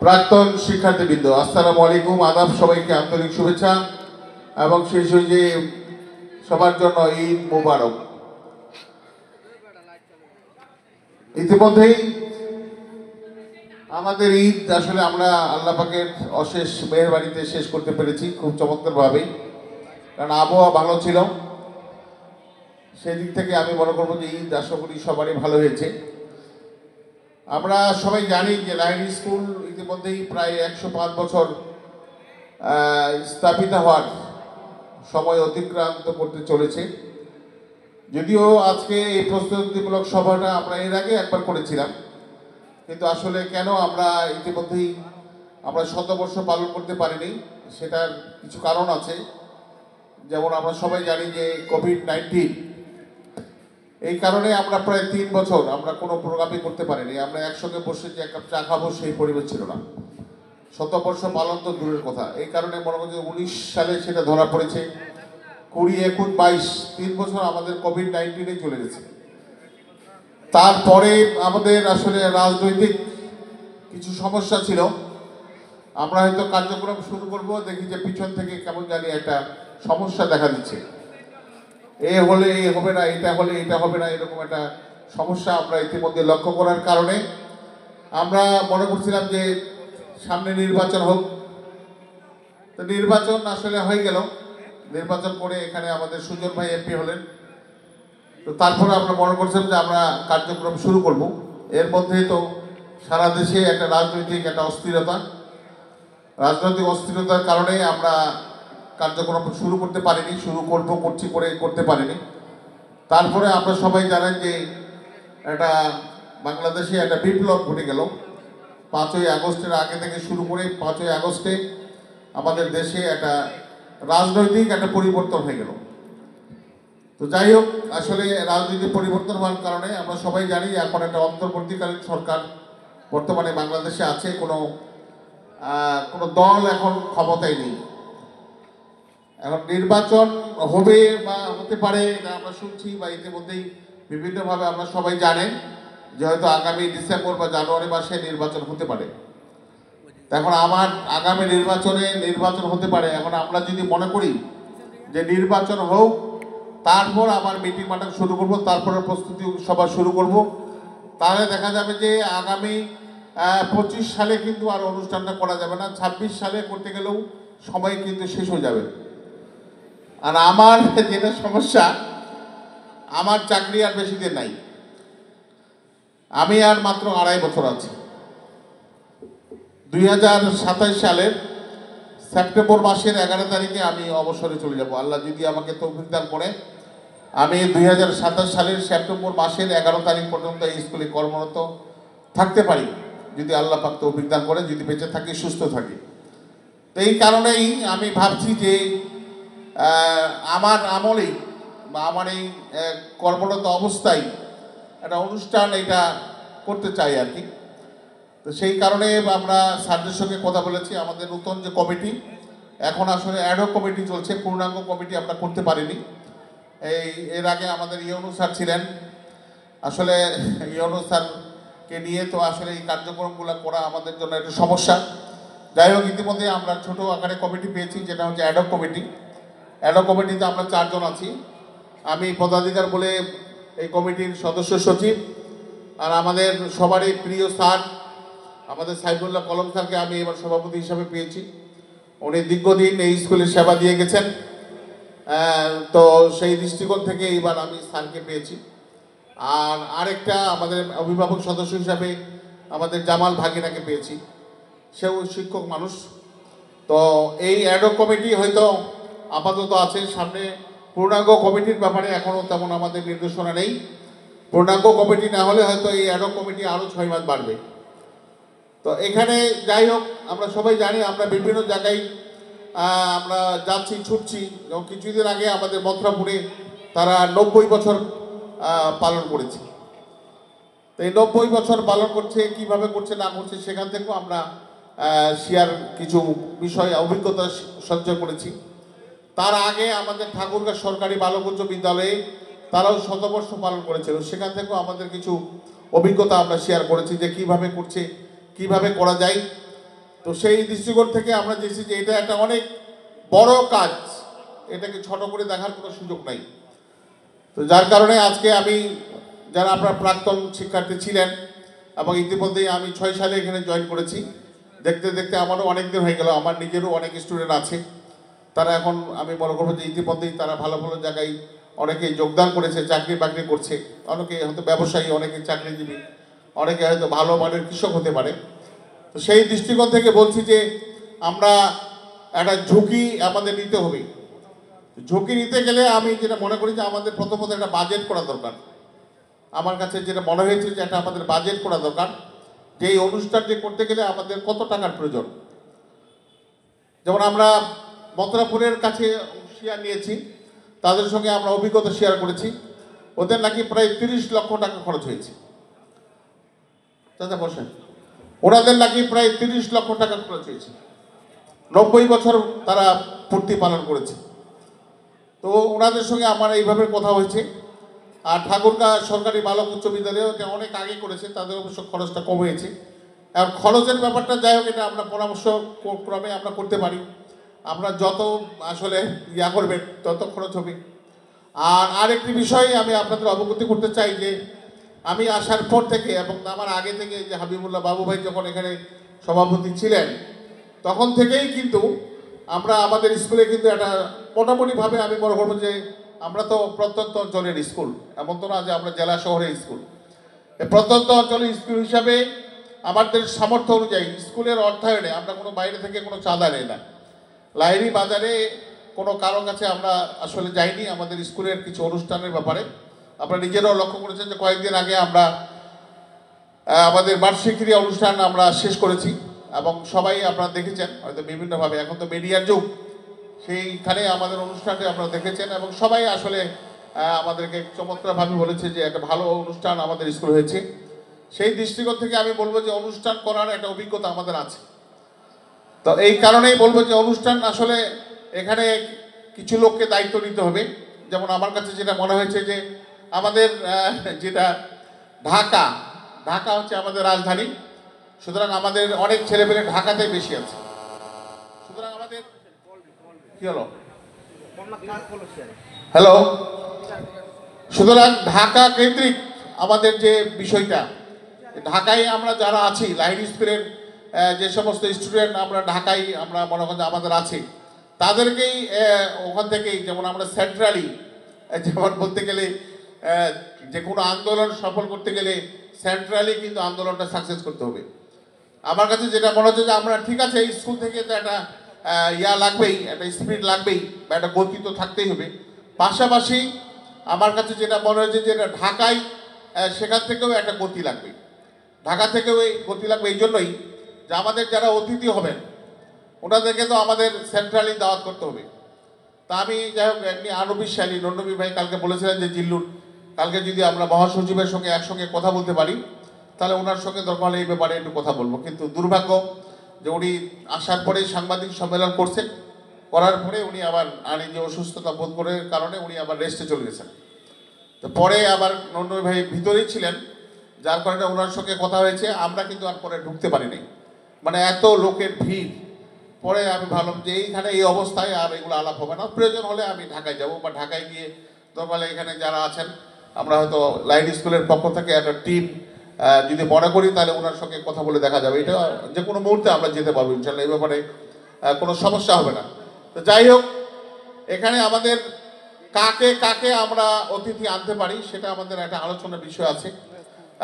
প্রাক্তন শিক্ষার্থীবৃন্দ, আসসালামু আলাইকুম, আদাব। সবাইকে আন্তরিক শুভেচ্ছা এবং সেই সঙ্গে সবার জন্য ঈদ মোবারক। ইতিমধ্যেই আমাদের ঈদ আসলে আমরা আল্লাহ পাকের অশেষ মেহেরবানিতে শেষ করতে পেরেছি খুব চমৎকারভাবেই, কারণ আবহাওয়া ভালো ছিল। সেই দিক থেকে আমি মনে করবো যে ঈদ আশা করি সবারই ভালো হয়েছে। আমরা সবাই জানি যে লাহিড়ী স্কুল ইতিমধ্যেই প্রায় 105 বছর স্থাপিত হওয়ার সময় অতিক্রান্ত করতে চলেছে। যদিও আজকে এই প্রস্তুতিমূলক সভাটা আমরা এর আগে একবার করেছিলাম, কিন্তু আসলে কেন আমরা ইতিমধ্যেই আমরা শতবর্ষ পালন করতে পারিনি সেটার কিছু কারণ আছে। যেমন আমরা সবাই জানি যে কোভিড-19, এই কারণে আমরা প্রায় 3 বছর আমরা কোনো প্রোগ্রামই করতে পারিনি। আমরা একসঙ্গে বসে যে এক কাপ চা খাবো সেই পরিবেশ ছিল না। শতবর্ষ পালন তো দূরের কথা। এই কারণে মনে করছি 19 সালে সেটা ধরা পড়েছে, 20, 21, 22, 3 বছর আমাদের কোভিড-19 চলে গেছে। তারপরে আমাদের আসলে রাজনৈতিক কিছু সমস্যা ছিল। আমরা হয়তো কার্যক্রম শুরু করব, দেখি যে পিছন থেকে কেমন জানি একটা সমস্যা দেখা দিচ্ছে। এ হলে এ হবে না, এটা হলে এটা হবে না, এরকম একটা সমস্যা আমরা ইতিমধ্যে লক্ষ্য করার কারণে আমরা মনে করছিলাম যে সামনে নির্বাচন হোক। তো নির্বাচন আসলে হয়ে গেল। নির্বাচন করে এখানে আমাদের সুজন ভাই এমপি হলেন। তো তারপরে আমরা মনে করছিলাম যে আমরা কার্যক্রম শুরু করব। এর মধ্যে তো সারা দেশে একটা রাজনৈতিক একটা রাজনৈতিক অস্থিরতার কারণে আমরা কার্যক্রম শুরু করতে পারিনি, করতে পারিনি। তারপরে আমরা সবাই জানেন যে একটা বাংলাদেশে একটা বিপ্লব ঘটে গেল 5ই আগস্টের আগে থেকে শুরু করে 5ই আগস্টে আমাদের দেশে একটা রাজনৈতিক একটা পরিবর্তন হয়ে গেল। তো যাই হোক, আসলে রাজনৈতিক পরিবর্তন হওয়ার কারণে আমরা সবাই জানি এখন একটা অন্তর্বর্তীকালীন সরকার বর্তমানে বাংলাদেশে আছে। কোনো দল এখন ক্ষমতায় নেই। এখন নির্বাচন হবে বা হতে পারে এটা আমরা শুনছি, বা ইতিমধ্যেই বিভিন্নভাবে আমরা সবাই জানেন যে হয়তো আগামী ডিসেম্বর বা জানুয়ারি মাসে নির্বাচন হতে পারে। এখন আমার আগামী নির্বাচন হতে পারে। এখন আমরা যদি মনে করি যে নির্বাচন হোক, তারপর আবার মিটিং মাটাং শুরু করব, তারপরে প্রস্তুতি সভা শুরু করব, তাহলে দেখা যাবে যে আগামী 25 সালে কিন্তু আর অনুষ্ঠানটা করা যাবে না। 26 সালে করতে গেলেও সময় কিন্তু শেষ হয়ে যাবে। আর আমার যেটা সমস্যা, আমার চাকরি আর বেশি দিন নাই। আমি আর মাত্র 2.5 বছর আছি। 2027 সালের সেপ্টেম্বর মাসের 11 তারিখে আমি অবসরে চলে যাব, আল্লাহ যদি আমাকে তৌফিক দান করে। আমি 2027 সালের সেপ্টেম্বর মাসের 11 তারিখ পর্যন্ত এই স্কুলে কর্মরত থাকতে পারি, যদি আল্লাহ পাক তৌফিক দান করে, যদি বেঁচে থাকি, সুস্থ থাকি। তো এই কারণেই আমি ভাবছি যে আমার আমলেই বা আমার এই কর্মরত অবস্থায় একটা অনুষ্ঠান এটা করতে চাই আর কি। তো সেই কারণে আমরা স্যারদের সঙ্গে কথা বলেছি। আমাদের নতুন যে কমিটি, এখন আসলে অ্যাডহক কমিটি চলছে, পূর্ণাঙ্গ কমিটি আমরা করতে পারিনি। এর আগে আমাদের ইউনুস স্যার ছিলেন। আসলে ইউনুস স্যারকে নিয়ে তো আসলে এই কার্যক্রমগুলো করা আমাদের জন্য একটা সমস্যা। যাই হোক, ইতিমধ্যে আমরা ছোট আকারে কমিটি পেয়েছি, যেটা হচ্ছে অ্যাডহক কমিটি। অ্যাডহক কমিটিতে আমরা 4 জন আছি। আমি পদাধিকার বলে এই কমিটির সদস্য সচিব। আর আমাদের সবারই প্রিয় স্যার আমাদের সাইফুল্লাহ কলম স্যারকে আমি এবার সভাপতি হিসাবে পেয়েছি। উনি দীর্ঘদিন এই স্কুলে সেবা দিয়ে গেছেন। তো সেই দৃষ্টিকোণ থেকে এইবার আমি স্যারকে পেয়েছি। আর আরেকটা আমাদের অভিভাবক সদস্য হিসাবে আমাদের জামাল ভাগিনাকে পেয়েছি, সেও শিক্ষক মানুষ। তো এই অ্যাডহক কমিটি হয়তো আপাতত আছে। সামনে পূর্ণাঙ্গ কমিটির ব্যাপারে এখনও তেমন আমাদের নির্দেশনা নেই। পূর্ণাঙ্গ কমিটি না হলে হয়তো এই অ্যাডহক কমিটি আরও 6 মাস বাড়বে। তো এখানে যাই হোক, আমরা সবাই জানি আমরা বিভিন্ন জায়গায় আমরা যাচ্ছি, ছুটছি। এবং কিছুদিন আগে আমাদের মথুরাপুরে তারা 90 বছর পালন করেছে। তো এই 90 বছর পালন করছে, কিভাবে করছে না করছে সেখান থেকেও আমরা শেয়ার কিছু বিষয় অভিজ্ঞতা সঞ্চয় করেছি। তার আগে আমাদের ঠাকুরগাঁ সরকারি বালক উচ্চ বিদ্যালয়ে তারাও শতবর্ষ পালন করেছিল, সেখান থেকেও আমাদের কিছু অভিজ্ঞতা আমরা শেয়ার করেছি যে কিভাবে করছে, কিভাবে করা যায়। তো সেই দৃষ্টিকোণ থেকে আমরা দেখছি যে এটা একটা অনেক বড় কাজ, এটাকে ছোট করে দেখার কোনো সুযোগ নাই। তো যার কারণে আজকে আমি, যারা আপনার প্রাক্তন শিক্ষার্থী ছিলেন এবং ইতিমধ্যেই আমি 6 সালে এখানে জয়েন করেছি, দেখতে দেখতে আমারও অনেক দিন হয়ে গেল, আমার নিজেরও অনেক স্টুডেন্ট আছে, তারা এখন আমি মনে করবো যে ইতিমধ্যেই তারা ভালো ভালো জায়গায় অনেকেই যোগদান করেছে, চাকরি বাকরি করছে, অনেকে হয়তো ব্যবসায়ী, অনেকে চাকরিজীবী, অনেকে হয়তো ভালো মানের কৃষক হতে পারে। তো সেই দৃষ্টিকোণ থেকে বলছি যে আমরা একটা ঝুঁকি আমাদের নিতে হবে। ঝুঁকি নিতে গেলে আমি যেটা মনে করি যে আমাদের প্রথমত একটা বাজেট করা দরকার। আমার কাছে যেটা মনে হয়েছে যে এটা আমাদের বাজেট করা দরকার, যে এই অনুষ্ঠানটি করতে গেলে আমাদের কত টাকার প্রয়োজন। যেমন আমরা মথুরাপুরের কাছে শেয়ার নিয়েছি, তাদের সঙ্গে আমরা অভিজ্ঞতা শেয়ার করেছি, ওদের নাকি প্রায় 30 লক্ষ টাকা খরচ হয়েছে। দাদা বসেন, ওনাদের নাকি প্রায় 30 লক্ষ টাকা খরচ হয়েছে, 90 বছর তারা পূর্তি পালন করেছে। তো ওনাদের সঙ্গে আমার এইভাবে কথা হয়েছে। আর ঠাকুরগাঁ সরকারি বালক উচ্চ বিদ্যালয় এটা অনেক আগে করেছে, তাদের অবশ্য খরচটা কম হয়েছে। আর খরচের ব্যাপারটা যাই হোক, এটা আমরা পরামর্শ ক্রমে আমরা করতে পারি, আমরা যত আসলে ইয়া করবেন তত খরচ হবে। আর আরেকটি বিষয় আমি আপনাদের অবগতি করতে চাই যে আমি আসার পর থেকে এবং আমার আগে থেকে যে হাবিবুল্লাহ বাবু ভাই যখন এখানে সভাপতি ছিলেন, তখন থেকেই কিন্তু আমরা আমাদের স্কুলে কিন্তু একটা মোটামুটিভাবে আমি মনে করবো যে আমরা তো প্রত্যন্ত অঞ্চলের স্কুল, এমন তো না যে আমরা জেলা শহরের স্কুল। প্রত্যন্ত অঞ্চলের স্কুল হিসাবে আমাদের সামর্থ্য অনুযায়ী স্কুলের অর্থায়নে আমরা কোনো বাইরে থেকে কোনো চাঁদা নেই না, লাইরি বাজারে কোনো কারো কাছে আমরা আসলে যাইনি আমাদের স্কুলের কিছু অনুষ্ঠানের ব্যাপারে। আপনারা নিজেরাও লক্ষ্য করেছেন যে কয়েকদিন আগে আমরা আমাদের বার্ষিক ক্রীড়া অনুষ্ঠান আমরা শেষ করেছি এবং সবাই আপনারা দেখেছেন হয়তো বিভিন্নভাবে, এখন তো মিডিয়ার যুগ, সেইখানে আমাদের অনুষ্ঠানটি আপনারা দেখেছেন এবং সবাই আসলে আমাদেরকে চমৎকারভাবে বলেছে যে একটা ভালো অনুষ্ঠান আমাদের স্কুল হয়েছে। সেই দৃষ্টিকোণ থেকে আমি বলবো যে অনুষ্ঠান করার একটা অভিজ্ঞতা আমাদের আছে। তো এই কারণেই বলবো যে অনুষ্ঠান আসলে এখানে কিছু লোককে দায়িত্ব নিতে হবে। যেমন আমার কাছে যেটা মনে হয়েছে যে আমাদের যেটা ঢাকা, ঢাকা হচ্ছে আমাদের রাজধানী, সুতরাং আমাদের অনেক ছেলেমেয়ে ঢাকাতে বেশি আছে। সুতরাং আমাদের কি হলো, হ্যালো, সুতরাং ঢাকা কেন্দ্রিক আমাদের যে বিষয়টা, ঢাকায় আমরা যারা আছি লাইন স্কুলের যে সমস্ত স্টুডেন্ট আমরা ঢাকায় আমরা মনে করেন আমাদের আছে, তাদেরকেই ওখান থেকেই যেমন আমরা সেন্ট্রালি, যেমন বলতে গেলে যে কোনো আন্দোলন সফল করতে গেলে সেন্ট্রালি কিন্তু আন্দোলনটা সাকসেস করতে হবে। আমার কাছে যেটা মনে হচ্ছে যে আমরা ঠিক আছে স্কুল থেকে তো একটা ইয়া লাগবেই, একটা স্পিরিট লাগবেই বা একটা গতি তো থাকতেই হবে, পাশাপাশি আমার কাছে যেটা মনে হয়েছে যে এটা ঢাকায় সেখান থেকেও একটা গতি লাগবে, ঢাকা থেকেও এই গতি লাগবে এই জন্যই যে আমাদের যারা অতিথি হবেন ওনাদেরকে তো আমাদের সেন্ট্রালি দাওয়াত করতে হবে। তা আমি যাই হোক এমনি আনবিশালী নন্ডবী ভাই কালকে বলেছিলেন যে জিল্লুর কালকে যদি আমরা মহাসচিবের সঙ্গে একসঙ্গে কথা বলতে পারি তাহলে ওনার সঙ্গে দরকার হলে এই ব্যাপারে একটু কথা বলবো, কিন্তু দুর্ভাগ্য যে উনি আসার পরেই সাংবাদিক সম্মেলন করছেন, করার পরে উনি আবার যে অসুস্থতা বোধ করার কারণে উনি আবার রেস্টে চলে গেছেন। তো পরে আবার নন্ডবী ভাই ভিতরেই ছিলেন, যার কারণে ওনার সঙ্গে কথা হয়েছে, আমরা কিন্তু আর পরে ঢুকতে পারিনি, মানে এত লোকের ভিড়। পরে আমি ভাবলাম যে এইখানে এই অবস্থায় আর এগুলো আলাপ হবে না, প্রয়োজন হলে আমি ঢাকায় যাব বা ঢাকায় গিয়ে দরকার এখানে যারা আছেন আমরা হয়তো লাইন স্কুলের পক্ষ থেকে একটা টিম যদি মনে করি তাহলে ওনার সঙ্গে কথা বলে দেখা যাবে, এটা যে কোনো মুহূর্তে আমরা যেতে পারবো ইনশাল্লাহ, এই ব্যাপারে কোনো সমস্যা হবে না। তো যাই হোক, এখানে আমাদের কাকে কাকে আমরা অতিথি আনতে পারি সেটা আমাদের একটা আলোচনার বিষয় আছে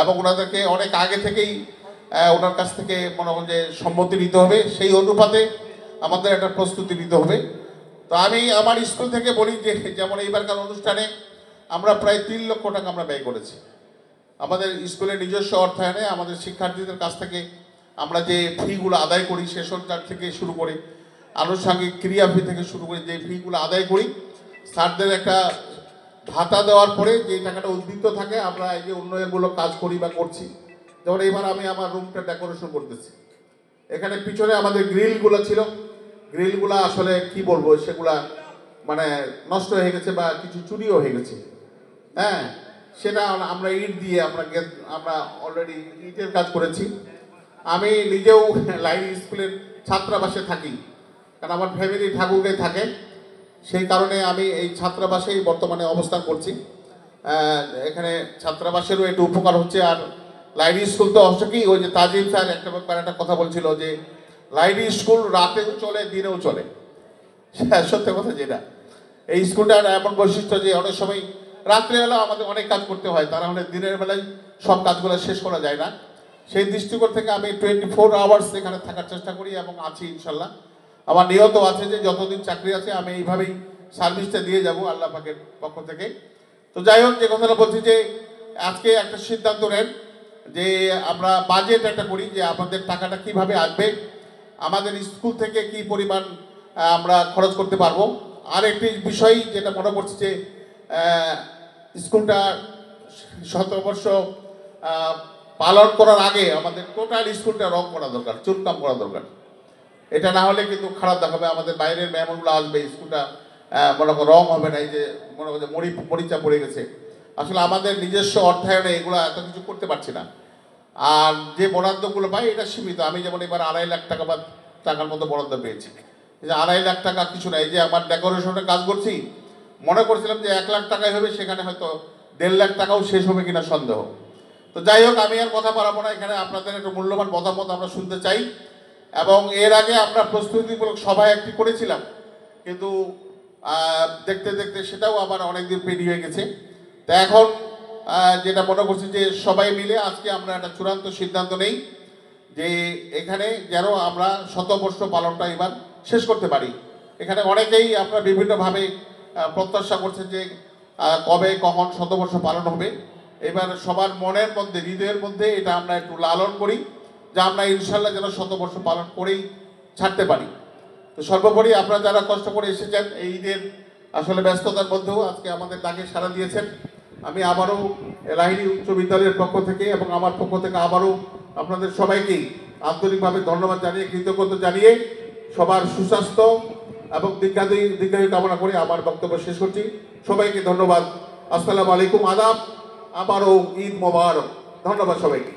এবং ওনাদেরকে অনেক আগে থেকেই ওনার কাছ থেকে মনে হয় যে সম্মতি নিতে হবে, সেই অনুপাতে আমাদের একটা প্রস্তুতি নিতে হবে। তো আমি আমার স্কুল থেকে বলি যে যেমন এইবারকার অনুষ্ঠানে আমরা প্রায় 3 লক্ষ টাকা আমরা ব্যয় করেছি আমাদের স্কুলের নিজস্ব অর্থায়নে, আমাদের শিক্ষার্থীদের কাছ থেকে আমরা যে ফিগুলো আদায় করি সেশন চার্জ থেকে শুরু করে আনুষঙ্গিক ক্রিয়া ফি থেকে শুরু করে যে ফিগুলো আদায় করি, স্যারদের একটা ভাতা দেওয়ার পরে যে টাকাটা উদ্বৃত্ত থাকে আমরা এই যে উন্নয়নমূলক কাজ করি বা করছি। যেমন এবার আমি আমার রুমটা ডেকোরেশন করতেছি, এখানে পিছনে আমাদের গ্রিলগুলো ছিল, গ্রিলগুলো আসলে কি বলবো সেগুলা মানে নষ্ট হয়ে গেছে বা কিছু চুরিও হয়ে গেছে, সেটা আমরা ইট দিয়ে আমরা অলরেডি ইটের কাজ করেছি আমি নিজেও লাইরি স্কুলের ছাত্রাবাসে থাকি, কারণ আমার ফ্যামিলি ঠাকুরগাঁয়ে থাকে, সেই কারণে আমি এই ছাত্রাবাসেই বর্তমানে অবস্থান করছি। এখানে ছাত্রাবাসেরও একটু উপকার হচ্ছে। আর লাইরি স্কুল তো অবশ্য কি, ওই যে তাজিম স্যার একটা কথা বলছিল যে লাইরি স্কুল রাতেও চলে দিনেও চলে, সত্য কথা যেটা। এই স্কুলটার এমন বৈশিষ্ট্য যে অনেক সময় রাত্রেবেলা আমাদের অনেক কাজ করতে হয়, তারা হলে দিনের বেলায় সব কাজগুলো শেষ করা যায় না। সেই দৃষ্টিকোণ থেকে আমি 24 আওয়ার্স এখানে থাকার চেষ্টা করি এবং আছি ইনশাল্লাহ। আমার নিয়ত আছে যে যতদিন চাকরি আছে আমি এইভাবেই সার্ভিসটা দিয়ে যাব আল্লাহ পাকের পক্ষ থেকে। তো যাই হোক, যে কথাটা বলছি যে আজকে একটা সিদ্ধান্ত নেন যে আমরা বাজেট একটা করি যে আমাদের টাকাটা কিভাবে আসবে, আমাদের স্কুল থেকে কি পরিমাণ আমরা খরচ করতে পারবো। আর একটি বিষয় যেটা মনে করছি যে স্কুলটা 17 বর্ষ পালন করার আগে আমাদের টোটাল স্কুলটা রং করা দরকার, চুনকাম করা দরকার। এটা না হলে কিন্তু খারাপ দেখাবে, আমাদের বাইরের মেহমানগুলো আসবে, স্কুলটা মনে করো রং হবে না, এই যে মনে করো মরিচা পড়ে গেছে। আসলে আমাদের নিজস্ব অর্থায়নে এগুলো এত কিছু করতে পারছি না। আর যে বরাদ্দগুলো পাই এটা সীমিত। আমি যেমন এবার 2.5 লাখ টাকা বা টাকার মতো বরাদ্দ পেয়েছি। যে 2.5 লাখ টাকা কিছু না। এই যে আমার ডেকোরেশনের কাজ করছি, মনে করছিলাম যে 1 লাখ টাকাই হবে, সেখানে হয়তো 1.5 লাখ টাকাও শেষ হবে কিনা সন্দেহ। তো যাই হোক, আমি আর কথা বাড়াবো না, এখানে আপনাদের একটু মূল্যবান মতামত আমরা শুনতে চাই। এবং এর আগে আমরা প্রস্তুতিমূলক সভা একটি করেছিলাম, কিন্তু দেখতে দেখতে সেটাও আবার অনেকদিন পেরিয়ে হয়ে গেছে। তো এখন যেটা মনে করছি যে সবাই মিলে আজকে আমরা একটা চূড়ান্ত সিদ্ধান্ত নেই যে এখানে যেন আমরা শতবর্ষ পালনটা এবার শেষ করতে পারি। এখানে অনেকেই আপনারা বিভিন্নভাবে প্রত্যাশা করছেন যে কবে কখন শতবর্ষ পালন হবে। এবার সবার মনের মধ্যে, হৃদয়ের মধ্যে এটা আমরা একটু লালন করি যে আমরা ইনশাল্লাহ যেন শতবর্ষ পালন করেই ছাড়তে পারি। তো সর্বোপরি আপনারা যারা কষ্ট করে এসেছেন এই ঈদের আসলে ব্যস্ততার মধ্যেও আজকে আমাদের ডাকে সাড়া দিয়েছেন, আমি আবারও লাহিড়ী উচ্চ বিদ্যালয়ের পক্ষ থেকে এবং আমার পক্ষ থেকে আবারও আপনাদের সবাইকেই আন্তরিকভাবে ধন্যবাদ জানিয়ে, কৃতজ্ঞতা জানিয়ে সবার সুস্বাস্থ্য এবং দীর্ঘায়ু কামনা করে আমার বক্তব্য শেষ করছি। সবাইকে ধন্যবাদ। আসসালামু আলাইকুম, আদাব, আবারও ঈদ মোবারক। ধন্যবাদ সবাইকে।